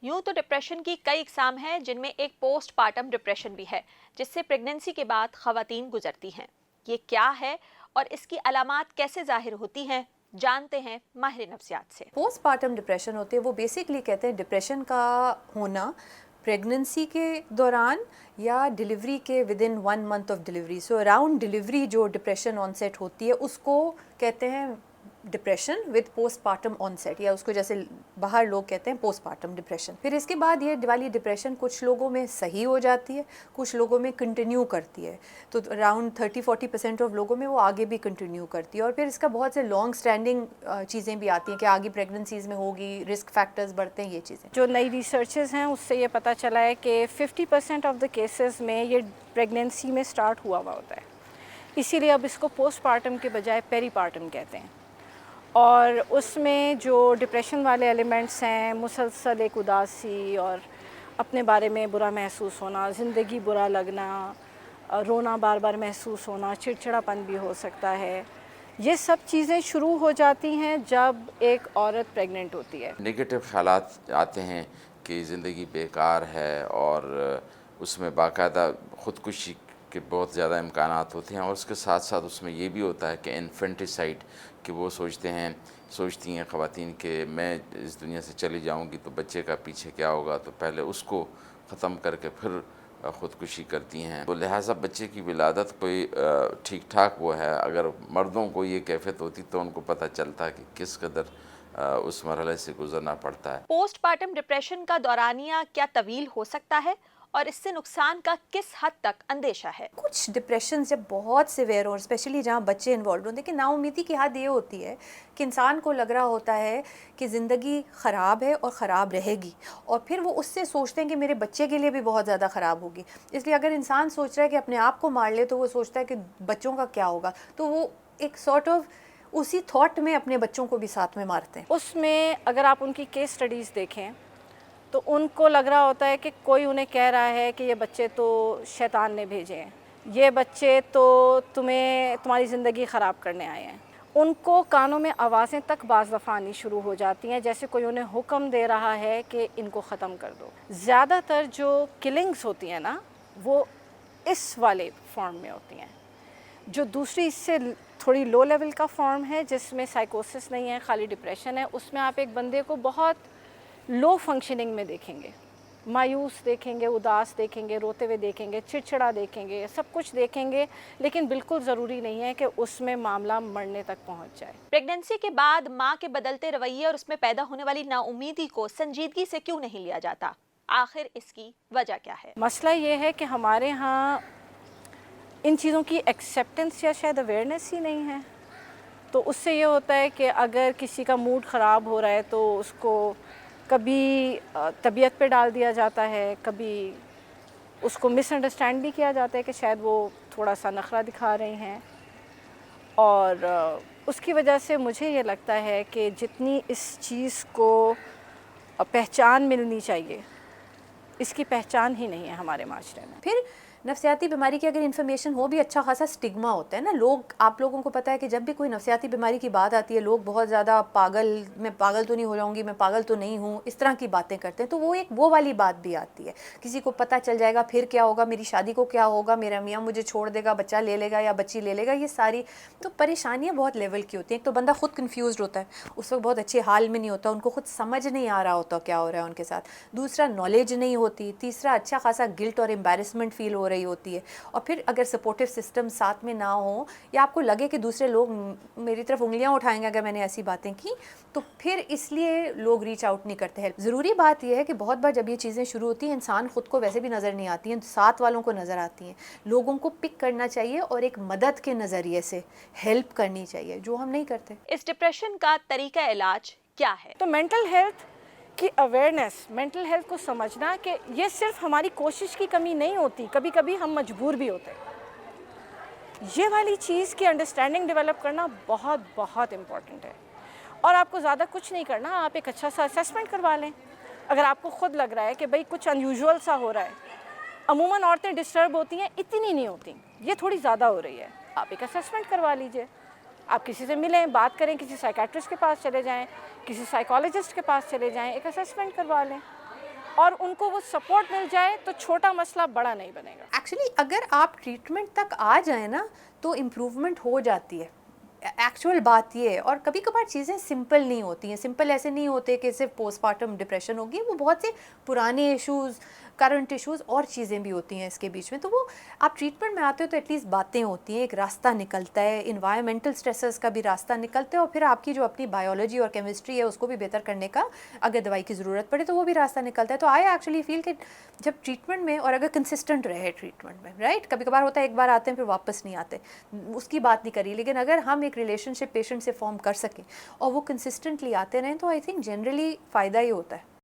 यूं तो डिप्रेशन की कई अक़साम हैं, जिनमें एक पोस्ट पार्टम डिप्रेशन भी है, जिससे प्रेगनेंसी के बाद ख़वातीन गुजरती हैं। ये क्या है और इसकी अलामात कैसे ज़ाहिर होती हैं, जानते हैं माहिर नफ्सियात से। पोस्ट पार्टम डिप्रेशन होते हैं, वो बेसिकली कहते हैं डिप्रेशन का होना प्रेगनेंसी के दौरान या डिलीवरी के within 1 month of delivery. So around delivery जो डिप्रेशन ऑनसेट होती है उसको कहते हैं depression with postpartum onset, या उसको जैसे बाहर लोग कहते हैं पोस्ट पार्टम डिप्रेशन। फिर इसके बाद ये वाली डिप्रेशन कुछ लोगों में सही हो जाती है, कुछ लोगों में कंटिन्यू करती है। तो अराउंड 30-40% ऑफ लोगों में वो आगे भी कंटिन्यू करती है। और फिर इसका बहुत से लॉन्ग स्टैंडिंग चीज़ें भी आती हैं कि आगे प्रेगनेंसीज़ में होगी, रिस्क फैक्टर्स बढ़ते हैं, ये चीज़ें। जो नई रिसर्चेस हैं उससे ये पता चला है कि 50% ऑफ द केसेस में ये प्रेगनेंसी में स्टार्ट हुआ होता है। इसीलिए अब इसको पोस्ट पार्टम के बजाय पेरी पार्टम कहते हैं। और उसमें जो डिप्रेशन वाले एलिमेंट्स हैं, मुसलसल एक उदासी और अपने बारे में बुरा महसूस होना, ज़िंदगी बुरा लगना, रोना बार बार महसूस होना, चिड़चिड़ापन भी हो सकता है, ये सब चीज़ें शुरू हो जाती हैं जब एक औरत प्रेग्नेंट होती है। नेगेटिव ख़यालात आते हैं कि ज़िंदगी बेकार है और उसमें बाकायदा ख़ुदकुशी के बहुत ज़्यादा इम्कानात होते हैं। और उसके साथ साथ उसमें ये भी होता है कि इन्फेंटिसाइड, कि वो सोचती हैं ख़वातीन कि मैं इस दुनिया से चली जाऊंगी तो बच्चे का पीछे क्या होगा, तो पहले उसको ख़त्म करके फिर ख़ुदकुशी करती हैं। तो लिहाजा बच्चे की विलादत कोई ठीक ठाक वो है। अगर मर्दों को ये कैफियत होती तो उनको पता चलता कि किस कदर उस मरहले से गुजरना पड़ता है। पोस्ट पार्टम डिप्रेशन का दौरानिया क्या तवील हो सकता है और इससे नुकसान का किस हद तक अंदेशा है? कुछ डिप्रेशन जब बहुत सिवियर और स्पेशली जहाँ बच्चे इन्वॉल्व होते हैं कि नाउमीदी की हद ये होती है कि इंसान को लग रहा होता है कि ज़िंदगी ख़राब है और ख़राब रहेगी, और फिर वो उससे सोचते हैं कि मेरे बच्चे के लिए भी बहुत ज़्यादा ख़राब होगी। इसलिए अगर इंसान सोच रहा है कि अपने आप को मार ले तो वो सोचता है कि बच्चों का क्या होगा, तो वो एक सॉर्ट ऑफ उसी थॉट में अपने बच्चों को भी साथ में मारते हैं। उसमें अगर आप उनकी केस स्टडीज़ देखें तो उनको लग रहा होता है कि कोई उन्हें कह रहा है कि ये बच्चे तो शैतान ने भेजे हैं, ये बच्चे तो तुम्हारी ज़िंदगी ख़राब करने आए हैं। उनको कानों में आवाज़ें तक बाज़ दफ़ा आनी शुरू हो जाती हैं, जैसे कोई उन्हें हुक्म दे रहा है कि इनको ख़त्म कर दो। ज़्यादातर जो किलिंग्स होती हैं ना, वो इस वाले फॉर्म में होती हैं। जो दूसरी इससे थोड़ी लो लेवल का फॉर्म है, जिसमें साइकोसिस नहीं है, खाली डिप्रेशन है, उसमें आप एक बंदे को बहुत लो फंक्शनिंग में देखेंगे, मायूस देखेंगे, उदास देखेंगे, रोते हुए देखेंगे, चिड़चिड़ा देखेंगे, सब कुछ देखेंगे, लेकिन बिल्कुल ज़रूरी नहीं है कि उसमें मामला मरने तक पहुंच जाए। प्रेगनेंसी के बाद माँ के बदलते रवैये और उसमें पैदा होने वाली नाउमीदी को संजीदगी से क्यों नहीं लिया जाता? आखिर इसकी वजह क्या है? मसला ये है कि हमारे यहाँ इन चीज़ों की एक्सेप्टेंस या शायद अवेयरनेस ही नहीं है। तो उससे ये होता है कि अगर किसी का मूड ख़राब हो रहा है तो उसको कभी तबीयत पे डाल दिया जाता है, कभी उसको मिसअंडरस्टैंड भी किया जाता है कि शायद वो थोड़ा सा नखरा दिखा रहे हैं। और उसकी वजह से मुझे ये लगता है कि जितनी इस चीज़ को पहचान मिलनी चाहिए, इसकी पहचान ही नहीं है हमारे माशरे में। फिर नफसियाती बीमारी की अगर इन्फॉर्मेशन हो भी अच्छा खासा स्टिग्मा होता है ना। आप लोगों को पता है कि जब भी कोई नफसियाती बीमारी की बात आती है, लोग बहुत ज़्यादा मैं पागल तो नहीं हो जाऊंगी, मैं पागल तो नहीं हूँ, इस तरह की बातें करते हैं। तो वो वाली बात भी आती है, किसी को पता चल जाएगा फिर क्या होगा, मेरी शादी को क्या होगा, मेरा मियाँ मुझे छोड़ देगा, बच्चा ले लेगा या बच्ची ले लेगा। ये सारी तो परेशानियाँ बहुत लेवल की होती हैं। एक तो बंदा खुद कन्फ्यूज़ होता है, उस वक्त बहुत अच्छे हाल में नहीं होता, उनको खुद समझ नहीं आ रहा होता क्या हो रहा है उनके साथ। दूसरा, नॉलेज नहीं होती। तीसरा, अच्छा खासा गिल्ट और एम्बैरेसमेंट फील हो रही होती है। और फिर अगर सपोर्टिव सिस्टम साथ में ना हो, या आपको लगे कि दूसरे लोग मेरी तरफ उंगलियां उठाएंगे अगर मैंने ऐसी बातें की, तो फिर इसलिए लोग रीच आउट नहीं करते हैं। ज़रूरी बात यह है कि बहुत बार जब ये चीज़ें शुरू होती हैं, इंसान खुद को वैसे भी नज़र नहीं आती हैं, साथ वालों को नज़र आती हैं। लोगों को पिक करना चाहिए और एक मदद के नज़रिए से हेल्प करनी चाहिए, जो हम नहीं करते। इस डिप्रेशन का तरीका इलाज क्या है? तो मेंटल हेल्थ की अवेयरनेस, मेंटल हेल्थ को समझना कि ये सिर्फ हमारी कोशिश की कमी नहीं होती, कभी कभी हम मजबूर भी होते हैं। ये वाली चीज़ की अंडरस्टैंडिंग डेवलप करना बहुत बहुत इम्पॉर्टेंट है। और आपको ज़्यादा कुछ नहीं करना, आप एक अच्छा सा असेसमेंट करवा लें। अगर आपको ख़ुद लग रहा है कि भाई कुछ अनयूजुअल सा हो रहा है, अमूमन औरतें डिस्टर्ब होती हैं, इतनी नहीं होती, ये थोड़ी ज़्यादा हो रही है, आप एक असेसमेंट करवा लीजिए। आप किसी से मिलें, बात करें, किसी साइकेट्रिस्ट के पास चले जाएं, किसी साइकोलॉजिस्ट के पास चले जाएं, एक असेसमेंट करवा लें। اور ان کو وہ سپورٹ مل جائے تو چھوٹا مسئلہ بڑا نہیں بنے گا. ایکچولی اگر آپ ٹریٹمنٹ تک آ جائیں نا تو امپروومنٹ ہو جاتی ہے. ایکچوئل بات یہ ہے. اور کبھی کبھار چیزیں سمپل نہیں ہوتی ہیں. سمپل ایسے نہیں ہوتے کہ صرف پوسٹ پارٹم ڈپریشن ہوگی, وہ بہت سے پرانے ایشوز, کرنٹ ایشوز اور چیزیں بھی ہوتی ہیں اس کے بیچ میں. تو وہ آپ ٹریٹمنٹ میں آتے ہو تو ایٹ لیسٹ باتیں ہوتی ہیں, ایک راستہ نکلتا ہے, انوائرمنٹل اسٹریسز کا بھی راستہ نکلتا ہے, اور پھر آپ کی جو اپنی بایولوجی اور کیمسٹری ہے اس کو بھی بہتر کرنے کا اگر دوائی کی ضرورت پڑے تو وہ بھی راستہ نکلتا ہے. تو آئی ایکچولی فیل کہ جب ٹریٹمنٹ میں, اور اگر کنسسٹنٹ رہے ٹریٹمنٹ میں, رائٹ, کبھی کبھار ہوتا ہے ایک بار آتے ہیں پھر واپس نہیں آتے, اس کی بات نہیں کری, لیکن اگر ہم ایک ریلیشن شپ پیشنٹ سے فارم کر سکیں اور وہ کنسسٹنٹلی آتے رہیں تو آئی تھنک جنرلی فائدہ ہی ہوتا ہے.